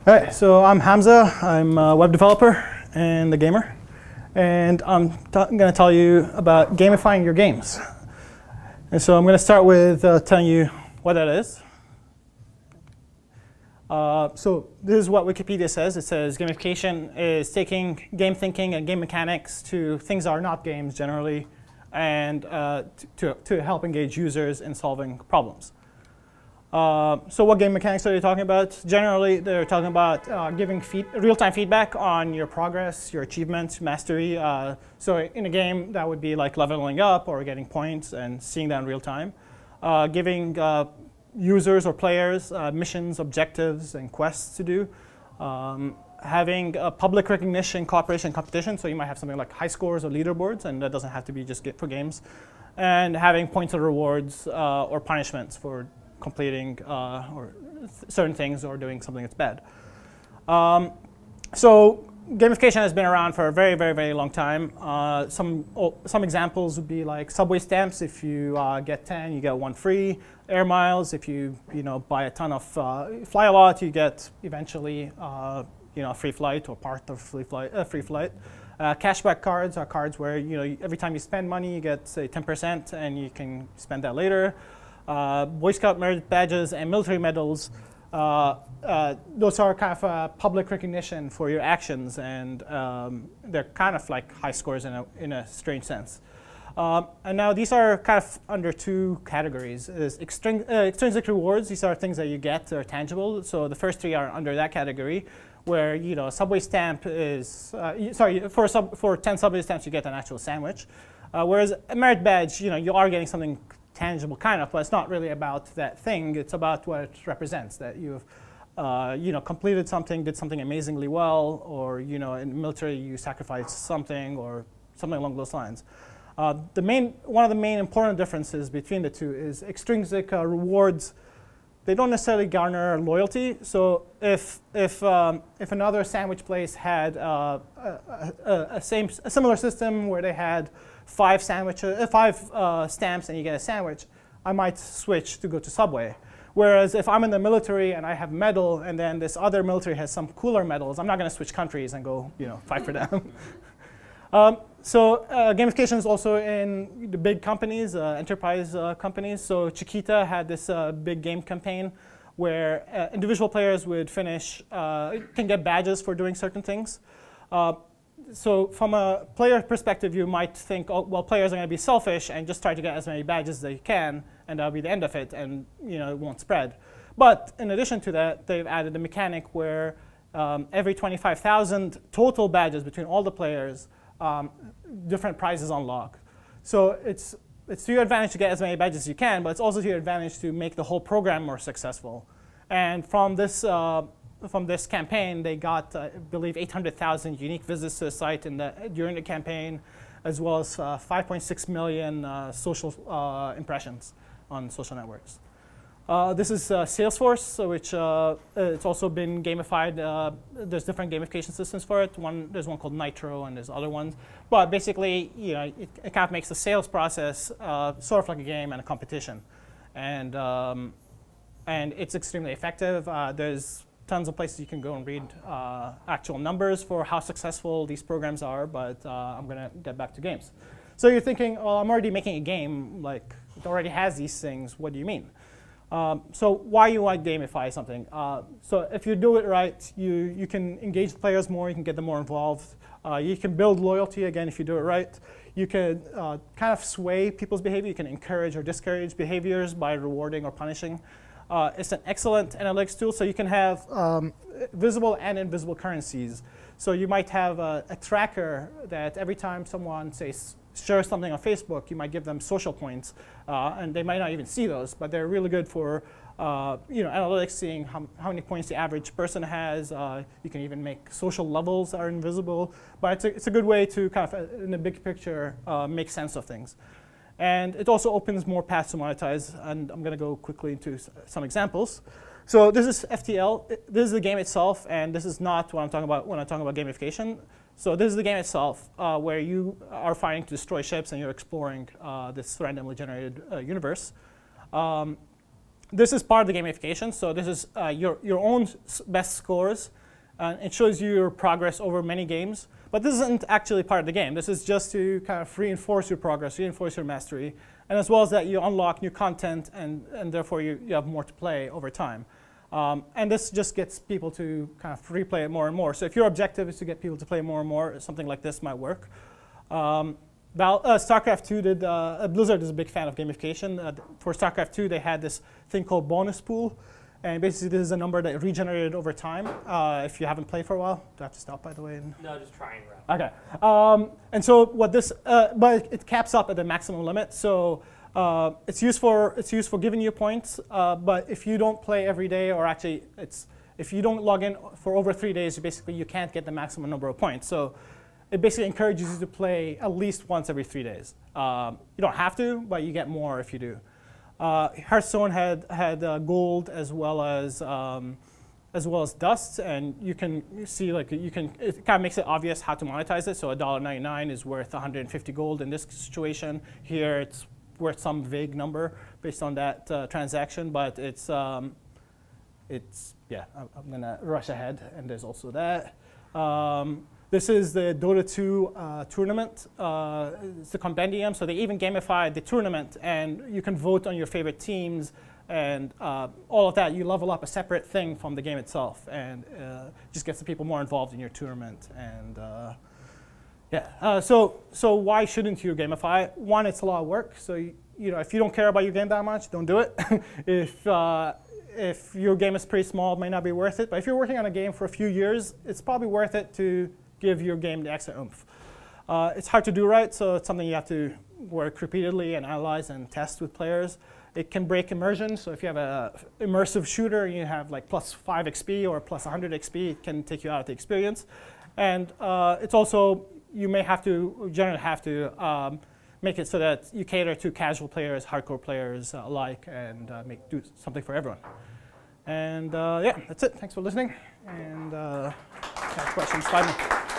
All right, so I'm Hamza. I'm a web developer and a gamer. And I'm going to tell you about gamifying your games. And so I'm going to start with telling you what that is. So this is what Wikipedia says. It says gamification is taking game thinking and game mechanics to things that are not games generally, and to help engage users in solving problems. So what game mechanics are they talking about? Generally, they're talking about giving real-time feedback on your progress, your achievements, mastery. So in a game, that would be like leveling up or getting points and seeing that in real time. Giving users or players missions, objectives, and quests to do. Having public recognition, cooperation, competition. So you might have something like high scores or leaderboards, and that doesn't have to be just for games. And having points or rewards or punishments for completing or certain things or doing something that's bad. So gamification has been around for a very, very, very long time. Some examples would be like subway stamps. If you get 10, you get 1 free. Air miles. If you buy a ton of fly a lot, you get eventually a free flight or part of free flight. Cashback cards are cards where every time you spend money, you get say 10%, and you can spend that later. Boy Scout merit badges and military medals, those are kind of public recognition for your actions, and they're kind of like high scores in a strange sense. And now these are kind of under 2 categories. Extrinsic rewards, these are things that you get that are tangible. So the first 3 are under that category, where a subway stamp is, for 10 subway stamps you get an actual sandwich. Whereas a merit badge, you are getting something tangible kind of, but it's not really about that thing. It's about what it represents, that you've completed something, did something amazingly well, or in the military you sacrificed something or something along those lines. One of the main important differences between the two is extrinsic rewards. They don't necessarily garner loyalty. So if another sandwich place had a similar system where they had 5 stamps and you get a sandwich, I might switch to go to Subway. Whereas if I'm in the military and I have a medal, and then this other military has some cooler medals, I'm not going to switch countries and go fight for them. So gamification is also in the big companies, enterprise companies. So Chiquita had this big game campaign where individual players would can get badges for doing certain things. So from a player perspective, you might think, oh, well, players are going to be selfish and just try to get as many badges as they can, and that'll be the end of it, and it won't spread. But in addition to that, they've added a mechanic where every 25,000 total badges between all the players, different prizes unlock. So it's to your advantage to get as many badges as you can, but it's also to your advantage to make the whole program more successful. And from this campaign, they got, I believe, 800,000 unique visits to the site during the campaign, as well as 5.6 million social impressions on social networks. This is Salesforce, which it's also been gamified. There's different gamification systems for it. There's one called Nitro, and there's other ones. But basically, it kind of makes the sales process sort of like a game and a competition, and it's extremely effective. There's tons of places you can go and read actual numbers for how successful these programs are, but I'm going to get back to games. So you're thinking, well, I'm already making a game, like it already has these things. What do you mean? So why you want to gamify something? So if you do it right, you can engage the players more, you can get them more involved. You can build loyalty, again, if you do it right. You can kind of sway people's behavior. You can encourage or discourage behaviors by rewarding or punishing. It's an excellent analytics tool, so you can have visible and invisible currencies. So you might have a tracker that every time someone, say, shares something on Facebook, you might give them social points, and they might not even see those, but they're really good for analytics, seeing how many points the average person has. You can even make social levels that are invisible, but it's a good way to kind of, in the big picture, make sense of things. And it also opens more paths to monetize, and I'm going to go quickly into some examples. So this is FTL. This is the game itself, and this is not what I'm talking about when I'm talking about gamification. So this is the game itself, where you are fighting to destroy ships, and you're exploring this randomly generated universe. this is part of the gamification. So this is your own best scores. It shows you your progress over many games. But this isn't actually part of the game. This is just to kind of reinforce your progress, reinforce your mastery. And as well as that, you unlock new content, and therefore you have more to play over time. And this just gets people to kind of replay it more and more. So if your objective is to get people to play more and more, something like this might work. StarCraft 2 did, Blizzard is a big fan of gamification. For StarCraft 2, they had this thing called bonus pool. And basically, this is a number that regenerated over time. If you haven't played for a while, do I have to stop, by the way? No, just try and wrap. Okay. And so what this, but it caps up at the maximum limit. So it's used for giving you points. But if you don't play every day, or actually, if you don't log in for over 3 days, basically you can't get the maximum number of points. So it basically encourages you to play at least once every 3 days. You don't have to, but you get more if you do. Hearthstone had gold as well as dust, and you can see it kind of makes it obvious how to monetize it. So $1.99 is worth 150 gold in this situation. Here it's worth some vague number based on that transaction, but it's yeah. I'm gonna rush ahead, and there's also that. This is the Dota 2 tournament. It's the compendium, so they even gamified the tournament, and you can vote on your favorite teams, and all of that. You level up a separate thing from the game itself, and just gets the people more involved in your tournament. And yeah, so why shouldn't you gamify? One, it's a lot of work. So if you don't care about your game that much, don't do it. If your game is pretty small, it may not be worth it. But if you're working on a game for a few years, it's probably worth it to give your game the extra oomph. It's hard to do right, so it's something you have to work repeatedly and analyze and test with players. It can break immersion, so if you have an immersive shooter and you have like plus 5 XP or plus 100 XP, it can take you out of the experience. And it's also, you may have to, generally have to make it so that you cater to casual players, hardcore players alike, and do something for everyone. And yeah, that's it. Thanks for listening. And questions, 5 minutes.